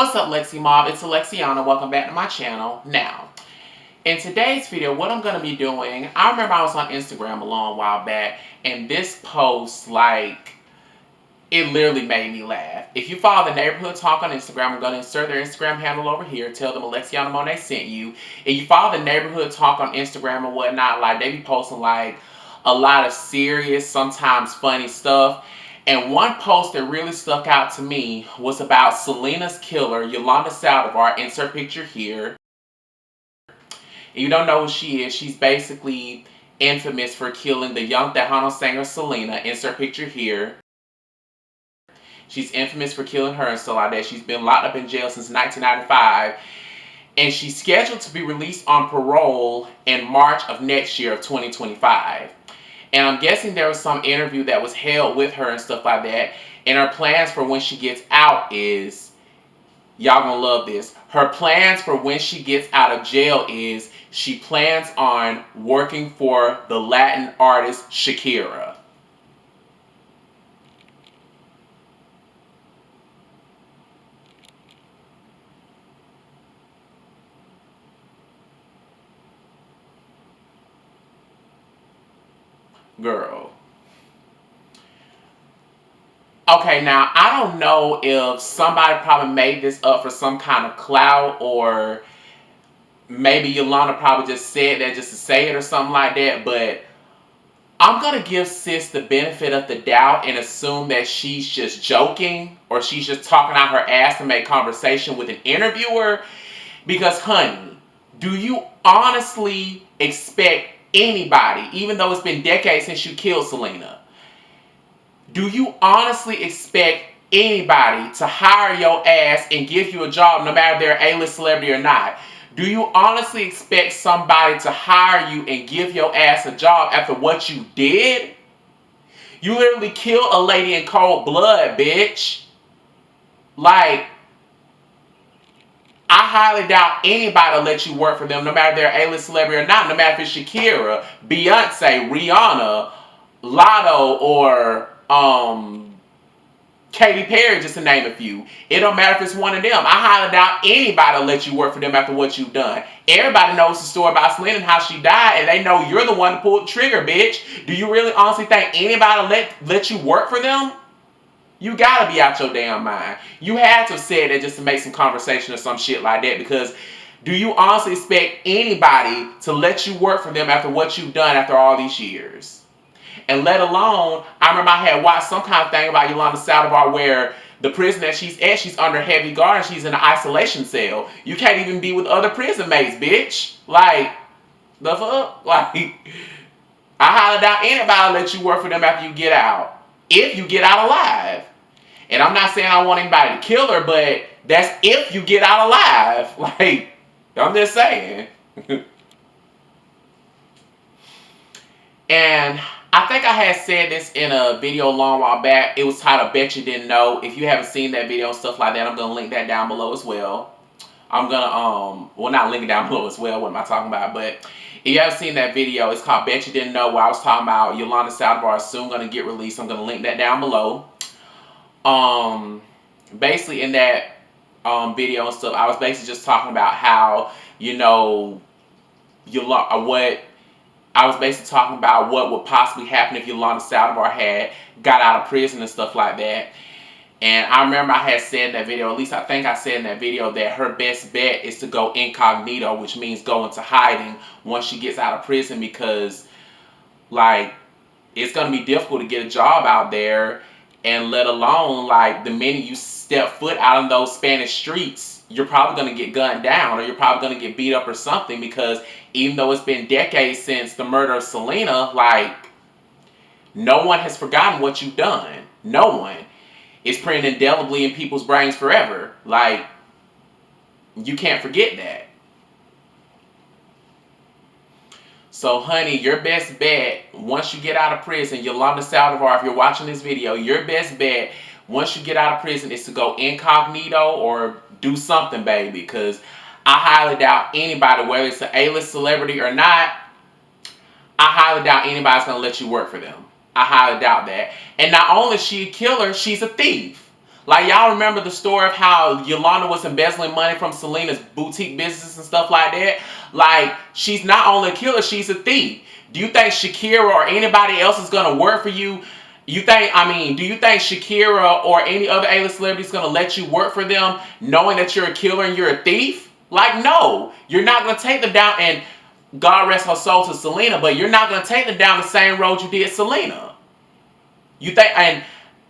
What's up, Lexi Mob? It's Alexiana. Welcome back to my channel. Now, in today's video, what I'm going to be doing, I remember I was on Instagram a long while back, and this post, it literally made me laugh. If you follow the Neighborhood Talk on Instagram, I'm going to insert their Instagram handle over here. Tell them Alexiana Monet sent you. If you follow the Neighborhood Talk on Instagram and whatnot, they be posting, a lot of serious, sometimes funny stuff. And one post that really stuck out to me was about Selena's killer, Yolanda Saldivar. Insert picture here. If you don't know who she is, she's basically infamous for killing the young Tejano singer Selena. Insert picture here. She's infamous for killing her and stuff like that. She's been locked up in jail since 1995. And she's scheduled to be released on parole in March of next year of 2025. And I'm guessing there was some interview that was held with her and stuff like that. And her plans for when she gets out is, y'all gonna love this. Her plans for when she gets out of jail is she plans on working for the Latin artist Shakira. Girl. Okay, now, I don't know if somebody probably made this up for some kind of clout, or maybe Yolanda probably just said that just to say it or something like that, but I'm going to give sis the benefit of the doubt and assume that she's just joking, or she's just talking out her ass to make conversation with an interviewer, because, honey, do you honestly expect anybody, even though it's been decades since you killed Selena, do you honestly expect anybody to hire your ass and give you a job no matter if they're an A-list celebrity or not? Do you honestly expect somebody to hire you and give your ass a job after what you did? You literally killed a lady in cold blood, bitch. I highly doubt anybody will let you work for them, no matter if they're an A-list celebrity or not, no matter if it's Shakira, Beyonce, Rihanna, Lotto, or Katy Perry, just to name a few. It don't matter if it's one of them. I highly doubt anybody will let you work for them after what you've done. Everybody knows the story about Selena and how she died, and they know you're the one who pulled the trigger, bitch. Do you really honestly think anybody will let you work for them? You gotta be out your damn mind. You had to have said that just to make some conversation or some shit like that, because do you honestly expect anybody to let you work for them after what you've done after all these years? And let alone, I remember I had watched some kind of thing about Yolanda Saldivar where the prison that she's at, she's under heavy guard and she's in an isolation cell. You can't even be with other prison mates, bitch. The fuck? I highly doubt anybody will let you work for them after you get out. If you get out alive. And I'm not saying I want anybody to kill her, but that's if you get out alive. I'm just saying. And I think I had said this in a video a long while back. It was titled, Bet You Didn't Know. If you haven't seen that video and stuff like that, I'm going to link that down below as well. I'm going to, well, not link it down below as well. What am I talking about? But if you haven't seen that video, it's called Bet You Didn't Know, where I was talking about Yolanda Saldivar is soon going to get released. I'm going to link that down below. Basically in that video and stuff, I was basically just talking about how, I was basically talking about what would possibly happen if Yolanda Saldivar had got out of prison and stuff like that. And I remember I had said in that video, at least I think I said in that video, that her best bet is to go incognito, which means go into hiding once she gets out of prison, because, it's going to be difficult to get a job out there, and let alone, the minute you step foot out in those Spanish streets, you're probably going to get gunned down, or you're probably going to get beat up or something, because even though it's been decades since the murder of Selena, no one has forgotten what you've done. No one. It's printed indelibly in people's brains forever. You can't forget that. So, honey, your best bet, once you get out of prison, Yolanda Saldivar, if you're watching this video, your best bet, once you get out of prison, is to go incognito or do something, baby. Because I highly doubt anybody, whether it's an A-list celebrity or not, I highly doubt anybody's going to let you work for them. I highly doubt that. And not only is she a killer, she's a thief. Like, y'all remember the story of how Yolanda was embezzling money from Selena's boutique businesses and stuff like that? Like, she's not only a killer, she's a thief. Do you think Shakira or anybody else is going to work for you? Do you think Shakira or any other A-list celebrity is going to let you work for them knowing that you're a killer and you're a thief? Like, no. You're not going to take them down, and God rest her soul to Selena, but you're not going to take them down the same road you did Selena. You think, and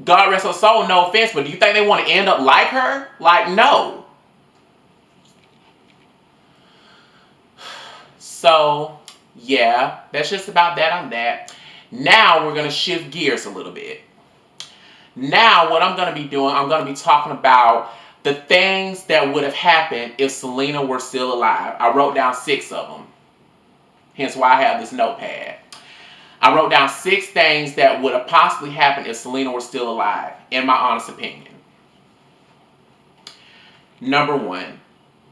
God rest her soul, no offense, but do you think they want to end up like her? Like, no. So, yeah, that's just about that on that. Now we're going to shift gears a little bit. Now what I'm going to be doing, I'm going to be talking about the things that would have happened if Selena were still alive. I wrote down 6 of them. Hence why I have this notepad. I wrote down 6 things that would have possibly happened if Selena were still alive, in my honest opinion. Number 1,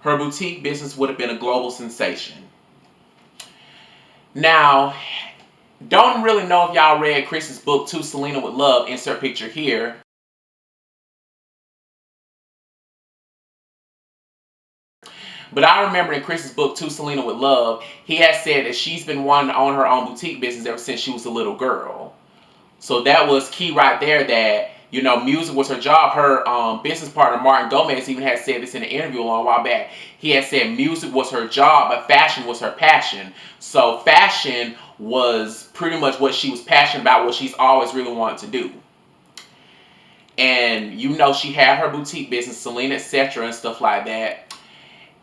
her boutique business would have been a global sensation. Now, don't really know if y'all read Chris's book, To Selena with Love, insert picture here. But I remember in Chris's book, To Selena with Love, he had said that she's been wanting to own her own boutique business ever since she was a little girl. So that was key right there, that, you know, music was her job. Her business partner, Martin Gomez, even had said this in an interview a long while back. He had said music was her job, but fashion was her passion. So fashion was pretty much what she was passionate about, what she's always really wanted to do. And, you know, she had her boutique business, Selena, etc., and stuff like that.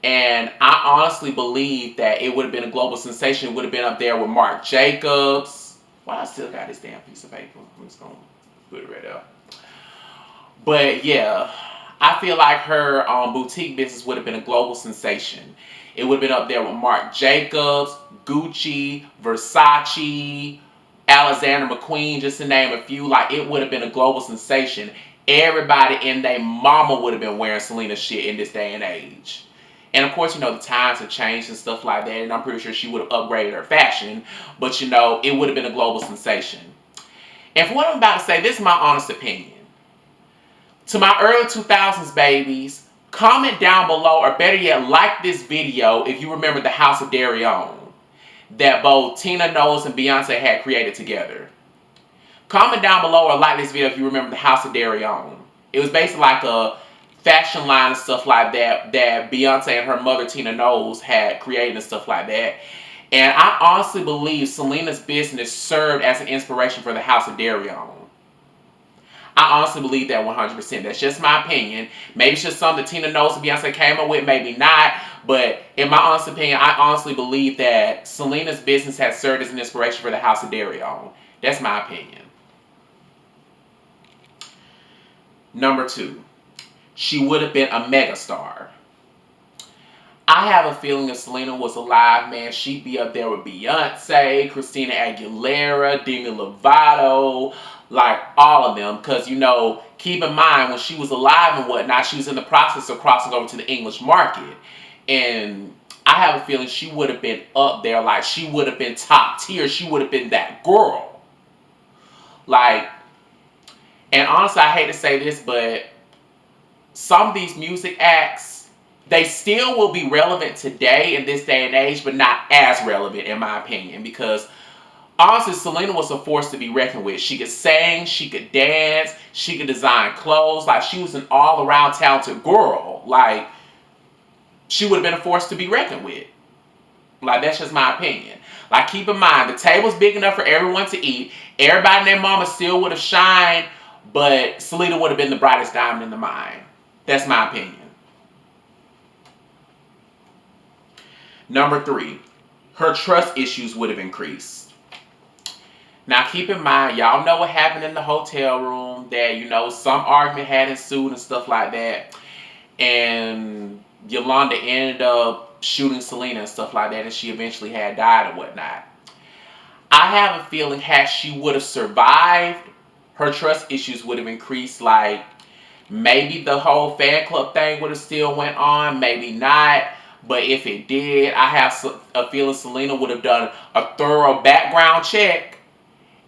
And I honestly believe that it would have been a global sensation. It would have been up there with Marc Jacobs. Why I still got this damn piece of paper? I'm just going to put it right there. But yeah, I feel like her boutique business would have been a global sensation. It would have been up there with Marc Jacobs, Gucci, Versace, Alexander McQueen, just to name a few. Like, it would have been a global sensation. Everybody and their mama would have been wearing Selena shit in this day and age. And of course, you know, the times have changed and stuff like that, and I'm pretty sure she would have upgraded her fashion, but, you know, it would have been a global sensation. And for what I'm about to say, this is my honest opinion. To my early 2000s babies, comment down below, or better yet, like this video if you remember the House of Darion that both Tina Knowles and Beyonce had created together. Comment down below or like this video if you remember the House of Darion. It was basically like a fashion line and stuff like that that Beyonce and her mother Tina Knowles had created and stuff like that. And I honestly believe Selena's business served as an inspiration for the House of Darion. I honestly believe that 100%. That's just my opinion. Maybe it's just something that Tina Knowles and Beyonce came up with, maybe not. But in my honest opinion, I honestly believe that Selena's business has served as an inspiration for the House of Darion. That's my opinion. Number 2. She would have been a megastar. I have a feeling if Selena was alive, man, she'd be up there with Beyonce, Christina Aguilera, Demi Lovato, like all of them. Because, you know, keep in mind, when she was alive and whatnot, she was in the process of crossing over to the English market. And I have a feeling she would have been up there, like she would have been top tier. She would have been that girl. Like, and honestly, I hate to say this, but some of these music acts, they still will be relevant today in this day and age, but not as relevant in my opinion, because honestly, Selena was a force to be reckoned with. She could sing, she could dance, she could design clothes. Like, she was an all-around talented girl. Like, she would have been a force to be reckoned with. Like, that's just my opinion. Like, keep in mind, the table's big enough for everyone to eat. Everybody and their mama still would have shined, but Selena would have been the brightest diamond in the mine. That's my opinion. Number 3, her trust issues would have increased. Now, keep in mind, y'all know what happened in the hotel room, that, you know, some argument had ensued and stuff like that. And Yolanda ended up shooting Selena and stuff like that, and she eventually had died and whatnot. I have a feeling had she would have survived, her trust issues would have increased. Like, maybe the whole fan club thing would have still went on, maybe not. But if it did, I have a feeling Selena would have done a thorough background check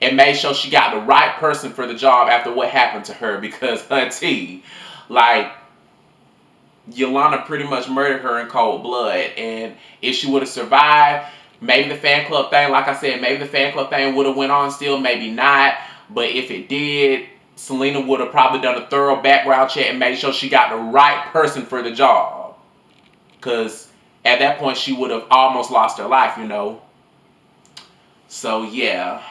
and made sure she got the right person for the job after what happened to her, because hunty, like, Yolanda pretty much murdered her in cold blood. And if she would have survived, maybe the fan club thing, like I said, maybe the fan club thing would have went on still, maybe not. But if it did, Selena would have probably done a thorough background check and made sure she got the right person for the job. Because at that point, she would have almost lost her life, you know. So yeah,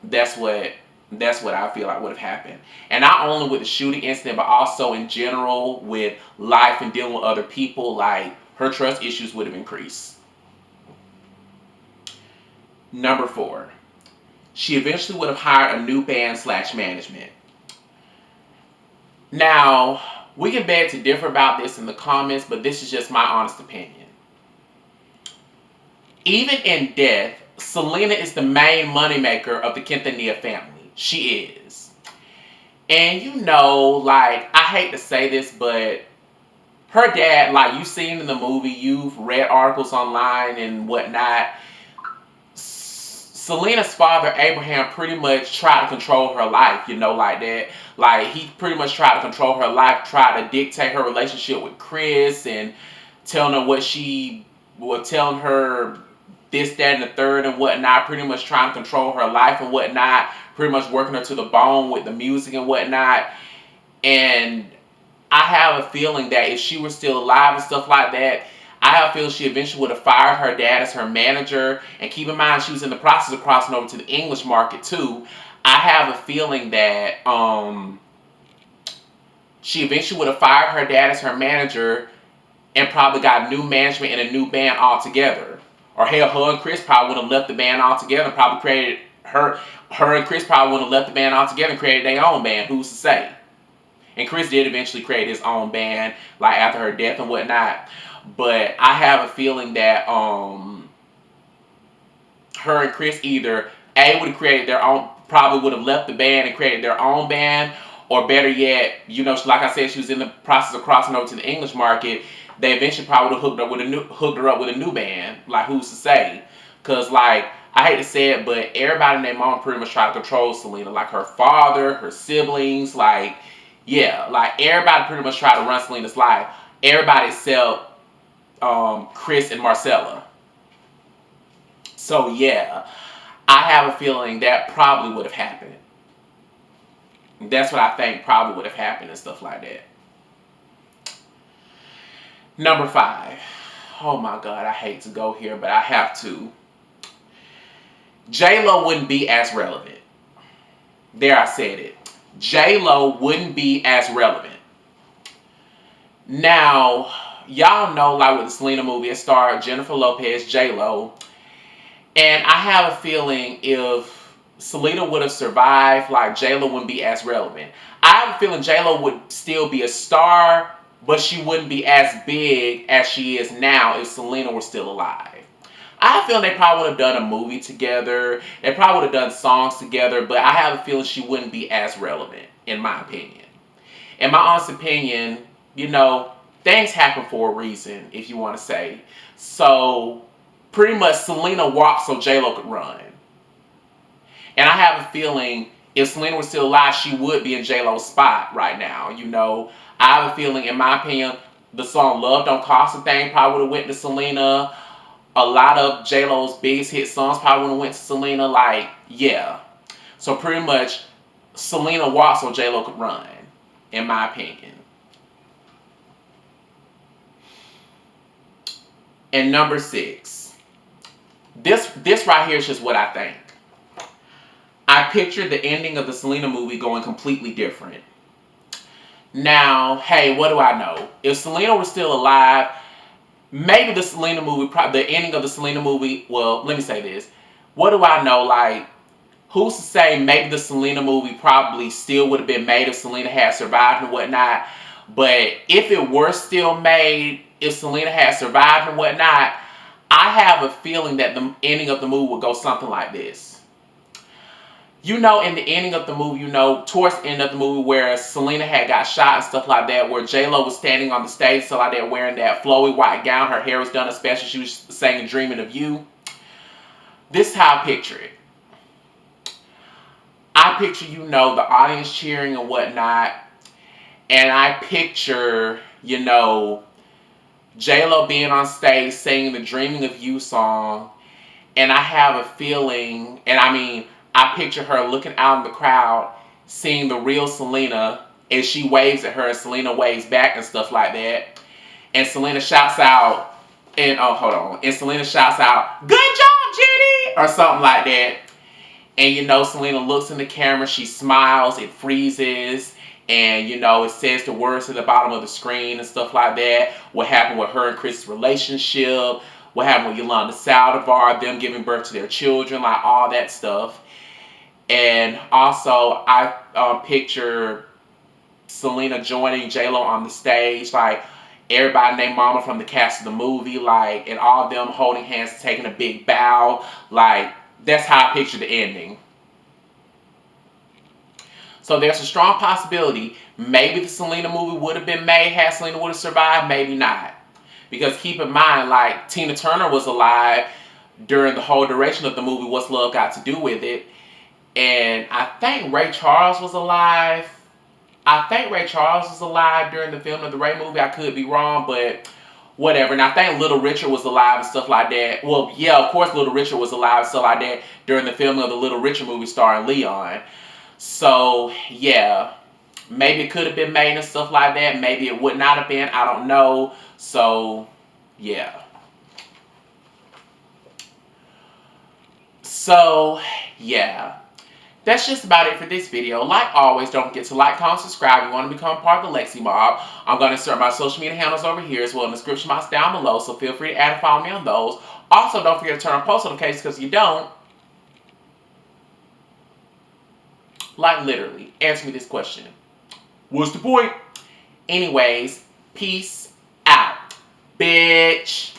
that's what I feel like would have happened. And not only with the shooting incident, but also in general with life and dealing with other people, like her trust issues would have increased. Number 4, she eventually would have hired a new band / management. Now, we can beg to differ about this in the comments, but this is just my honest opinion. Even in death, Selena is the main moneymaker of the Quintanilla family. She is. And you know, like, I hate to say this, but her dad, like you've seen in the movie, you've read articles online and whatnot, Selena's father, Abraham, pretty much tried to control her life, you know, like that. Like, he pretty much tried to control her life, tried to dictate her relationship with Chris, and telling her what she was telling her, this, that, and the third, and whatnot, pretty much trying to control her life and whatnot, pretty much working her to the bone with the music and whatnot. And I have a feeling that if she was still alive and stuff like that, I have a feeling she eventually would have fired her dad as her manager. And keep in mind, she was in the process of crossing over to the English market too. I have a feeling that she eventually would have fired her dad as her manager and probably got new management and a new band altogether. Or hell, her and Chris probably would have left the band altogether and probably created her and Chris probably would have left the band altogether and created their own band. Who's to say? And Chris did eventually create his own band, like after her death and whatnot. But I have a feeling that her and Chris either would have created their own, probably would have left the band and created their own band, or better yet, you know, like I said, she was in the process of crossing over to the English market. They eventually probably would have hooked her up with a new band. Like, who's to say? Because, like, I hate to say it, but everybody and their mom pretty much tried to control Selena. Like, her father, her siblings, like, yeah, like, everybody pretty much tried to run Selena's life. Everybody except Chris and Marcella. So, yeah, I have a feeling that probably would have happened. That's what I think probably would have happened and stuff like that. Number 5. Oh my God, I hate to go here, but I have to. J-Lo wouldn't be as relevant. There, I said it. J-Lo wouldn't be as relevant. Now, y'all know, like with the Selena movie, it starred Jennifer Lopez, J-Lo. And I have a feeling if Selena would have survived, like, J-Lo wouldn't be as relevant. I have a feeling J-Lo would still be a star, but she wouldn't be as big as she is now if Selena were still alive. I feel they probably would have done a movie together. They probably would have done songs together, but I have a feeling she wouldn't be as relevant, in my opinion. In my honest opinion, you know, things happen for a reason, if you want to say. So, pretty much Selena walked so J-Lo could run. And I have a feeling if Selena was still alive, she would be in J-Lo's spot right now, you know. I have a feeling, in my opinion, the song Love Don't Cost a Thing probably would have went to Selena. A lot of J-Lo's biggest hit songs probably would have went to Selena. Like, yeah. So pretty much, Selena walked so J-Lo could run, in my opinion. And number 6. This right here is just what I think. I pictured the ending of the Selena movie going completely different. Now, hey, what do I know? If Selena were still alive, maybe the Selena movie, the ending of the Selena movie, well, let me say this. What do I know? Like, who's to say maybe the Selena movie probably still would have been made if Selena had survived and whatnot. But if it were still made, if Selena had survived and whatnot, I have a feeling that the ending of the movie would go something like this. You know, in the ending of the movie, you know, towards the end of the movie where Selena had got shot and stuff like that, where J-Lo was standing on the stage, so like they're wearing that flowy white gown, her hair was done especially, she was singing Dreaming of You. This is how I picture it. picture, you know, the audience cheering and whatnot. And I picture, you know, J-Lo being on stage singing the Dreaming of You song. And I have a feeling, and I mean, I picture her looking out in the crowd, seeing the real Selena, and she waves at her, and Selena waves back and stuff like that. And Selena shouts out, and oh, hold on. And Selena shouts out, "Good job, Jenny!" or something like that. And you know, Selena looks in the camera, she smiles, it freezes, and you know, it says the words at the bottom of the screen and stuff like that. What happened with her and Chris' relationship, what happened with Yolanda Saldivar, them giving birth to their children, like all that stuff. And also, I picture Selena joining J-Lo on the stage, like everybody named Mama from the cast of the movie, like, and all of them holding hands, taking a big bow, like, that's how I picture the ending. So there's a strong possibility maybe the Selena movie would have been made had Selena would have survived, maybe not. Because keep in mind, like, Tina Turner was alive during the whole duration of the movie, What's Love Got to Do with It? And I think Ray Charles was alive. I think Ray Charles was alive during the filming of the Ray movie. I could be wrong, but whatever. And I think Little Richard was alive and stuff like that. Well, yeah, of course Little Richard was alive and stuff like that during the filming of the Little Richard movie starring Leon. So, yeah. Maybe it could have been made and stuff like that. Maybe it would not have been. I don't know. So, yeah. So, yeah. That's just about it for this video. Like always, don't forget to like, comment, subscribe if you want to become part of the Lexi Mob. I'm going to insert my social media handles over here as well in the description box down below, so feel free to add and follow me on those. Also, don't forget to turn on post notifications because if you don't, like literally, answer me this question. What's the point? Anyways, peace out, bitch.